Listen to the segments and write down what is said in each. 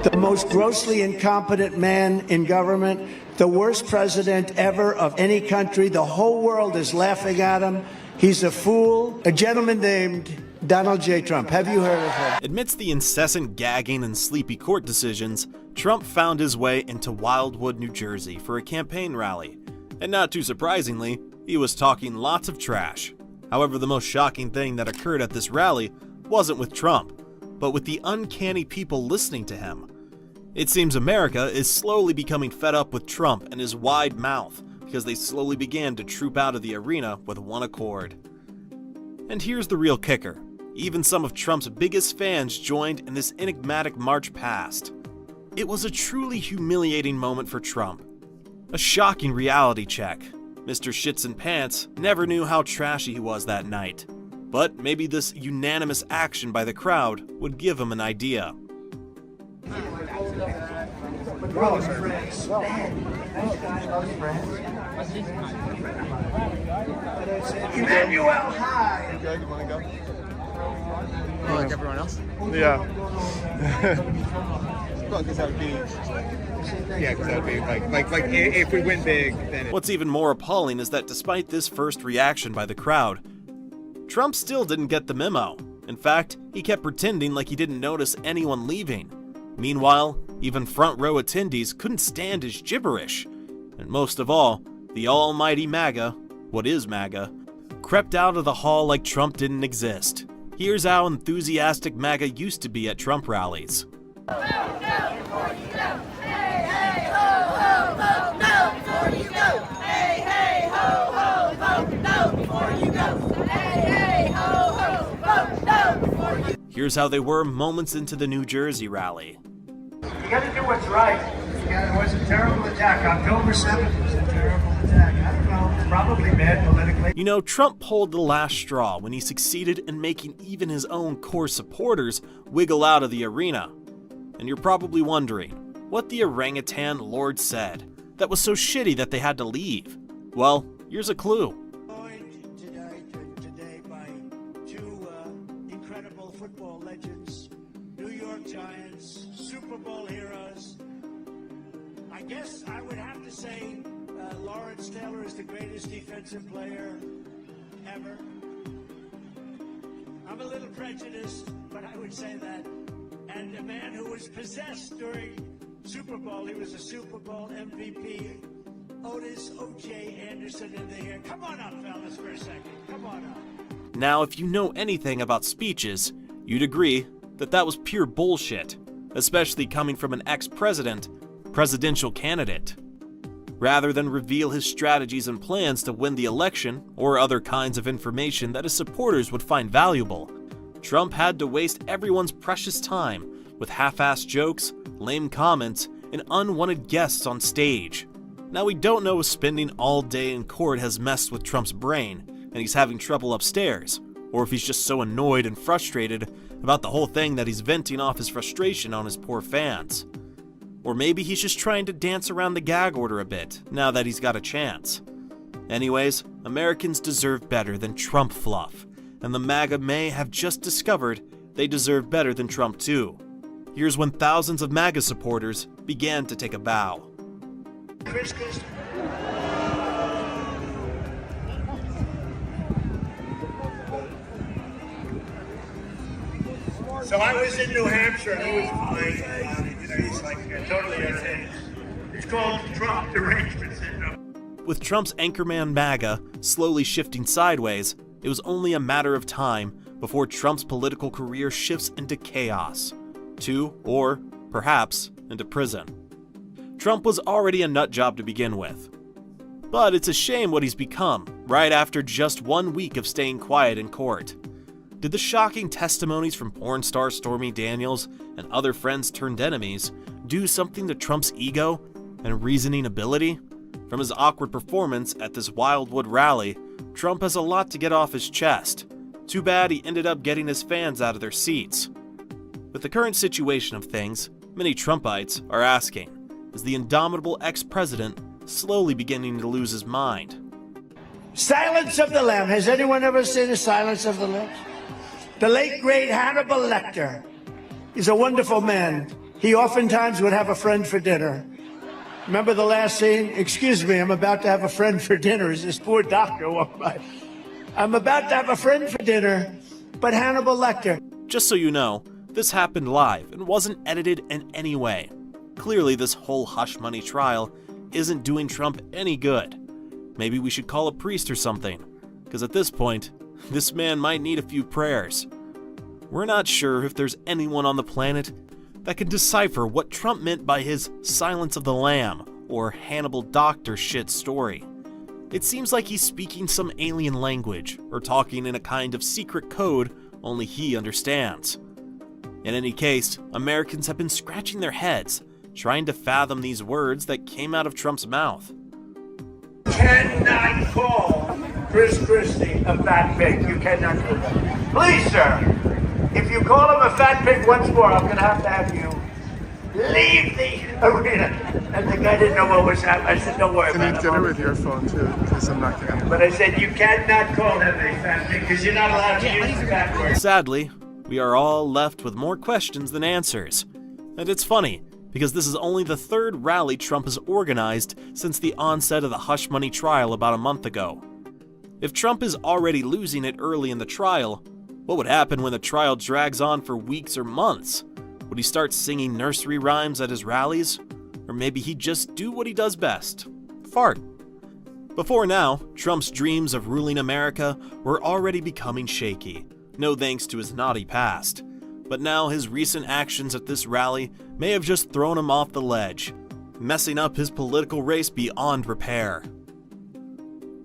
The most grossly incompetent man in government, the worst president ever of any country. The whole world is laughing at him. He's a fool. A gentleman named Donald J. Trump. Have you heard of him? Amidst the incessant gagging and sleepy court decisions, Trump found his way into Wildwood, New Jersey for a campaign rally. And not too surprisingly, he was talking lots of trash. However, the most shocking thing that occurred at this rally wasn't with Trump, but with the uncanny people listening to him. It seems America is slowly becoming fed up with Trump and his wide mouth because they slowly began to troop out of the arena with one accord. And here's the real kicker. Even some of Trump's biggest fans joined in this enigmatic march past. It was a truly humiliating moment for Trump. A shocking reality check. Mr. Shits and Pants never knew how trashy he was that night. But maybe this unanimous action by the crowd would give him an idea. Emmanuel High. Okay, you want to go? Like everyone else? Yeah. Because that would be, yeah, because that would be like if we win big, then. What's even more appalling is that despite this first reaction by the crowd, Trump still didn't get the memo. In fact, he kept pretending like he didn't notice anyone leaving. Meanwhile, even front row attendees couldn't stand his gibberish. And most of all, the almighty MAGA, what is MAGA, crept out of the hall like Trump didn't exist. Here's how enthusiastic MAGA used to be at Trump rallies. Here's how they were moments into the New Jersey rally. You gotta do what's right. It was a terrible attack. October 7th was a terrible attack. I don't know, probably bad politically. You know, Trump pulled the last straw when he succeeded in making even his own core supporters wiggle out of the arena. And you're probably wondering what the orangutan Lord said that was so shitty that they had to leave. Well, here's a clue. Today by two incredible football legends, New York Giants, Super Bowl heroes. I guess I would have to say Lawrence Taylor is the greatest defensive player ever. I'm a little prejudiced, but I would say that. And a man who was possessed during Super Bowl, he was a Super Bowl MVP, Otis O.J. Anderson in the hair. Come on up, fellas, for a second. Come on up. Now, if you know anything about speeches, you'd agree that that was pure bullshit, especially coming from an ex-president, presidential candidate. Rather than reveal his strategies and plans to win the election or other kinds of information that his supporters would find valuable, Trump had to waste everyone's precious time with half-assed jokes, lame comments, and unwanted guests on stage. Now, we don't know if spending all day in court has messed with Trump's brain and he's having trouble upstairs, or if he's just so annoyed and frustrated about the whole thing that he's venting off his frustration on his poor fans. Or maybe he's just trying to dance around the gag order a bit now that he's got a chance. Anyways, Americans deserve better than Trump fluff, and the MAGA may have just discovered they deserve better than Trump too. Here's when thousands of MAGA supporters began to take a bow. So I was in New Hampshire, and it was fine. He's like totally entertaining. It's called Trump derangement syndrome. With Trump's anchorman MAGA slowly shifting sideways, it was only a matter of time before Trump's political career shifts into chaos, or perhaps into prison. Trump was already a nut job to begin with. But it's a shame what he's become right after just 1 week of staying quiet in court. Did the shocking testimonies from porn star Stormy Daniels and other friends turned enemies do something to Trump's ego and reasoning ability? From his awkward performance at this Wildwood rally, Trump has a lot to get off his chest. Too bad he ended up getting his fans out of their seats. With the current situation of things, many Trumpites are asking, is the indomitable ex-president slowly beginning to lose his mind? Silence of the Lambs. Has anyone ever seen the Silence of the Lambs? The late, great Hannibal Lecter He's a wonderful man. He oftentimes would have a friend for dinner. Remember the last scene? Excuse me, I'm about to have a friend for dinner. As this poor doctor walked by. I'm about to have a friend for dinner, but Hannibal Lecter. Just so you know, this happened live and wasn't edited in any way. Clearly, this whole hush money trial isn't doing Trump any good. Maybe we should call a priest or something, because at this point, this man might need a few prayers. We're not sure if there's anyone on the planet that can decipher what Trump meant by his Silence of the Lamb or Hannibal Doctor shit story. It seems like he's speaking some alien language or talking in a kind of secret code only he understands. In any case, Americans have been scratching their heads trying to fathom these words that came out of Trump's mouth. Cannot call Chris Christie a fat pig. You cannot do that. Please, sir, if you call him a fat pig once more, I'm going to have you leave the arena. And the guy didn't know what was happening. I said, don't worry about it. Can you dinner with your phone too? Because I'm not going to. But I said, you cannot call him a fat pig because you're not allowed to use the fat word. Sadly, we are all left with more questions than answers. And it's funny, because this is only the third rally Trump has organized since the onset of the hush money trial about a month ago. If Trump is already losing it early in the trial, what would happen when the trial drags on for weeks or months? Would he start singing nursery rhymes at his rallies? Or maybe he'd just do what he does best, fart. Before now, Trump's dreams of ruling America were already becoming shaky, no thanks to his naughty past. But now his recent actions at this rally may have just thrown him off the ledge, messing up his political race beyond repair.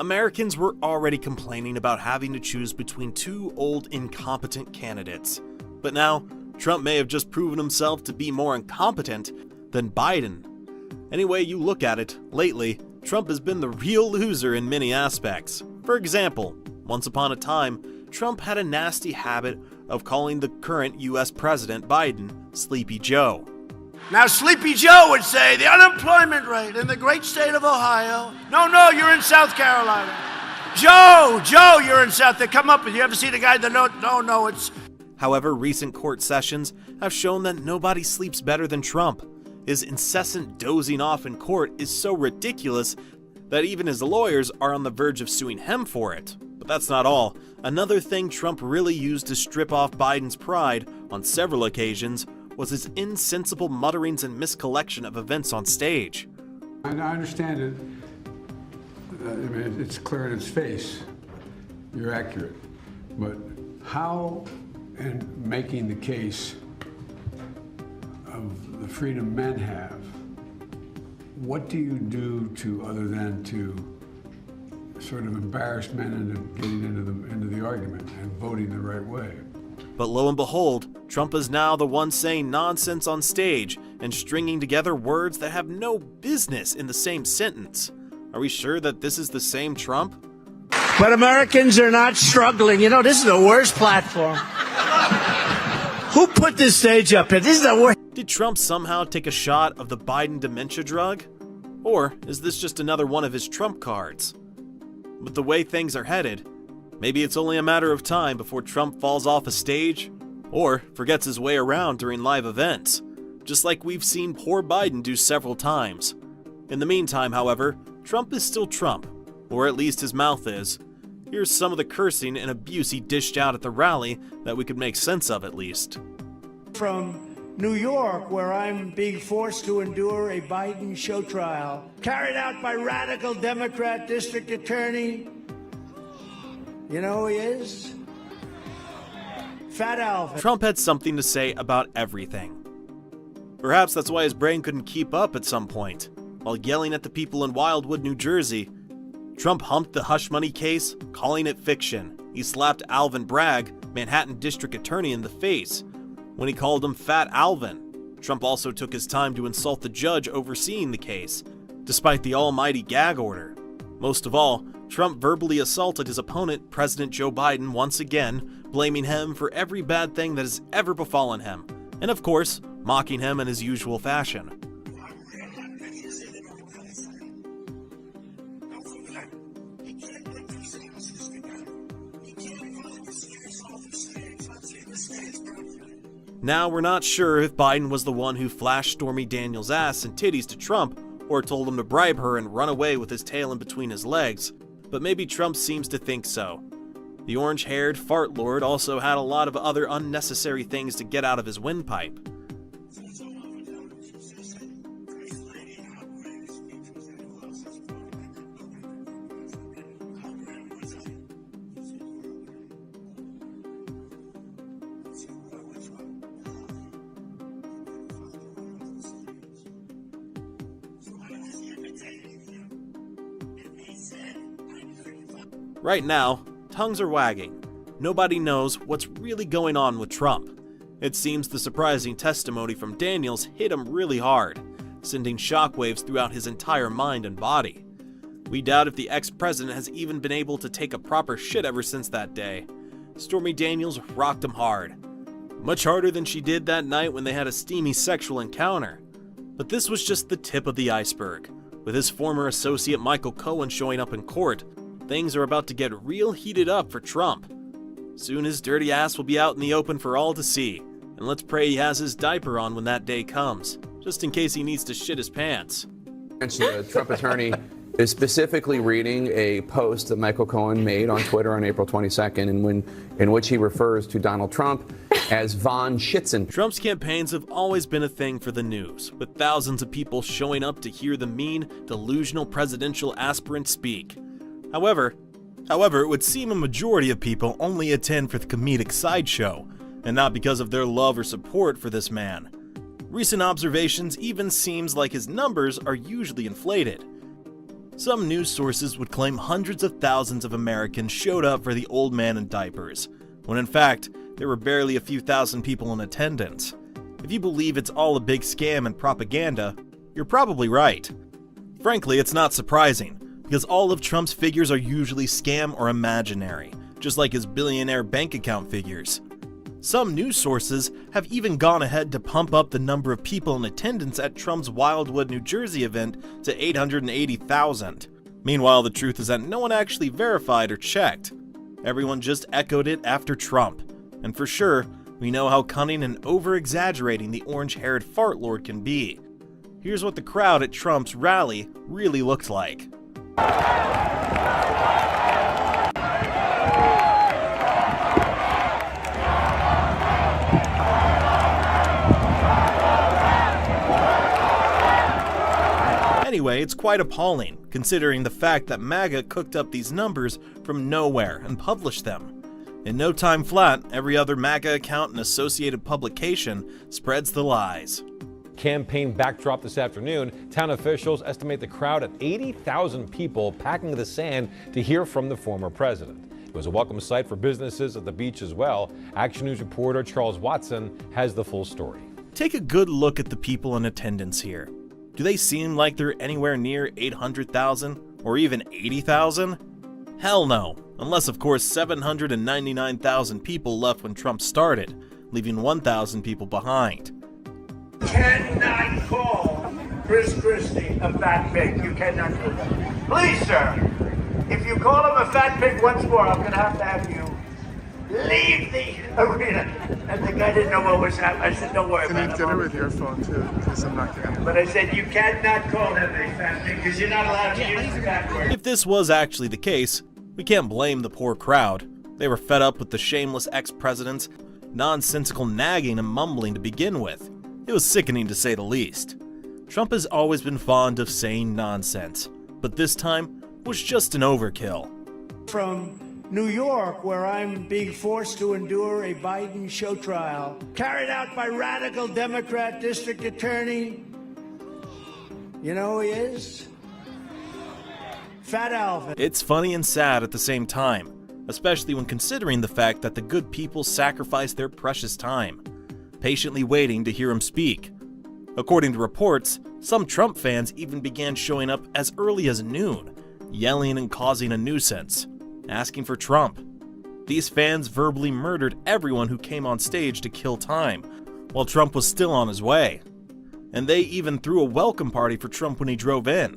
Americans were already complaining about having to choose between two old, incompetent candidates. But now, Trump may have just proven himself to be more incompetent than Biden. Any way you look at it, lately, Trump has been the real loser in many aspects. For example, once upon a time, Trump had a nasty habit of calling the current US President Biden Sleepy Joe. Now, Sleepy Joe would say the unemployment rate in the great state of Ohio. No, you're in South Carolina. Joe, you're in South. They come up and you ever see the guy that no, it's. However, recent court sessions have shown that nobody sleeps better than Trump. His incessant dozing off in court is so ridiculous that even his lawyers are on the verge of suing him for it. But that's not all. Another thing Trump really used to strip off Biden's pride on several occasions was his insensible mutterings and miscollection of events on stage. I understand it. I mean, it's clear in its face. You're accurate. But how, in making the case of the freedom men have, what do you do to, other than to sort of embarrass men into getting into the argument and voting the right way? But lo and behold, Trump is now the one saying nonsense on stage and stringing together words that have no business in the same sentence. Are we sure that this is the same Trump? But Americans are not struggling. You know, this is the worst platform. Who put this stage up here? This is the worst. Did Trump somehow take a shot of the Biden dementia drug? Or is this just another one of his Trump cards? With the way things are headed, maybe it's only a matter of time before Trump falls off a stage or forgets his way around during live events, just like we've seen poor Biden do several times. In the meantime, however, Trump is still Trump, or at least his mouth is. Here's some of the cursing and abuse he dished out at the rally that we could make sense of at least. From New York, where I'm being forced to endure a Biden show trial carried out by radical Democrat district attorney. You know who he is? Fat Alvin. Trump had something to say about everything. Perhaps that's why his brain couldn't keep up at some point. While yelling at the people in Wildwood, New Jersey, Trump humped the hush money case, calling it fiction. He slapped Alvin Bragg, Manhattan district attorney, in the face when he called him Fat Alvin. Trump also took his time to insult the judge overseeing the case, despite the almighty gag order. Most of all, Trump verbally assaulted his opponent, President Joe Biden, once again, blaming him for every bad thing that has ever befallen him, and of course, mocking him in his usual fashion. Now we're not sure if Biden was the one who flashed Stormy Daniels' ass and titties to Trump or told him to bribe her and run away with his tail in between his legs, but maybe Trump seems to think so. The orange-haired fart lord also had a lot of other unnecessary things to get out of his windpipe. Right now, tongues are wagging. Nobody knows what's really going on with Trump. It seems the surprising testimony from Daniels hit him really hard, sending shockwaves throughout his entire mind and body. We doubt if the ex-president has even been able to take a proper shit ever since that day. Stormy Daniels rocked him hard. Much harder than she did that night when they had a steamy sexual encounter. But this was just the tip of the iceberg. With his former associate Michael Cohen showing up in court, things are about to get real heated up for Trump. Soon his dirty ass will be out in the open for all to see, and let's pray he has his diaper on when that day comes, just in case he needs to shit his pants. The Trump attorney is specifically reading a post that Michael Cohen made on Twitter on April 22nd, in which he refers to Donald Trump as Von Schitzen. Trump's campaigns have always been a thing for the news, with thousands of people showing up to hear the mean, delusional presidential aspirant speak. However, it would seem a majority of people only attend for the comedic sideshow, and not because of their love or support for this man. Recent observations even seems like his numbers are usually inflated. Some news sources would claim hundreds of thousands of Americans showed up for the old man in diapers, when in fact, there were barely a few thousand people in attendance. If you believe it's all a big scam and propaganda, you're probably right. Frankly, it's not surprising, because all of Trump's figures are usually scam or imaginary, just like his billionaire bank account figures. Some news sources have even gone ahead to pump up the number of people in attendance at Trump's Wildwood, New Jersey event to 880,000. Meanwhile, the truth is that no one actually verified or checked. Everyone just echoed it after Trump. And for sure, we know how cunning and over-exaggerating the orange-haired fart lord can be. Here's what the crowd at Trump's rally really looked like. Anyway, it's quite appalling, considering the fact that MAGA cooked up these numbers from nowhere and published them. In no time flat, every other MAGA account and associated publication spreads the lies. Campaign backdrop this afternoon, town officials estimate the crowd at 80,000 people packing the sand to hear from the former president. It was a welcome sight for businesses at the beach as well. Action News reporter Charles Watson has the full story. Take a good look at the people in attendance here. Do they seem like they're anywhere near 800,000 or even 80,000? Hell no, unless of course 799,000 people left when Trump started, leaving 1,000 people behind. Cannot call Chris Christie a fat pig. You cannot do that. Please, sir, if you call him a fat pig once more, I'm going to have you leave the arena. And the guy didn't know what was happening. I said, don't worry about it. Can you get it with your phone too? Because I'm not getting it. But I said, you cannot call him a fat pig because you're not allowed to use the fat word. If this was actually the case, we can't blame the poor crowd. They were fed up with the shameless ex-president's nonsensical nagging and mumbling to begin with. It was sickening to say the least. Trump has always been fond of saying nonsense, but this time was just an overkill. From New York, where I'm being forced to endure a Biden show trial carried out by radical Democrat district attorney. You know who he is? Fat Alvin. It's funny and sad at the same time, especially when considering the fact that the good people sacrificed their precious time, patiently waiting to hear him speak. According to reports, some Trump fans even began showing up as early as noon, yelling and causing a nuisance, asking for Trump. These fans verbally murdered everyone who came on stage to kill time, while Trump was still on his way. And they even threw a welcome party for Trump when he drove in.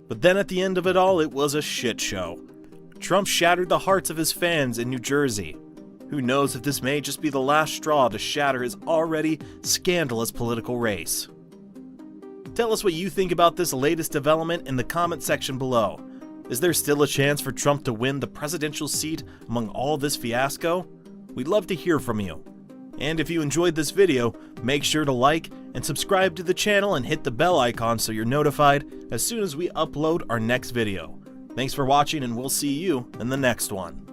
But then at the end of it all, it was a shit show. Trump shattered the hearts of his fans in New Jersey. Who knows if this may just be the last straw to shatter his already scandalous political race. Tell us what you think about this latest development in the comment section below. Is there still a chance for Trump to win the presidential seat among all this fiasco? We'd love to hear from you. And if you enjoyed this video, make sure to like and subscribe to the channel and hit the bell icon so you're notified as soon as we upload our next video. Thanks for watching, and we'll see you in the next one.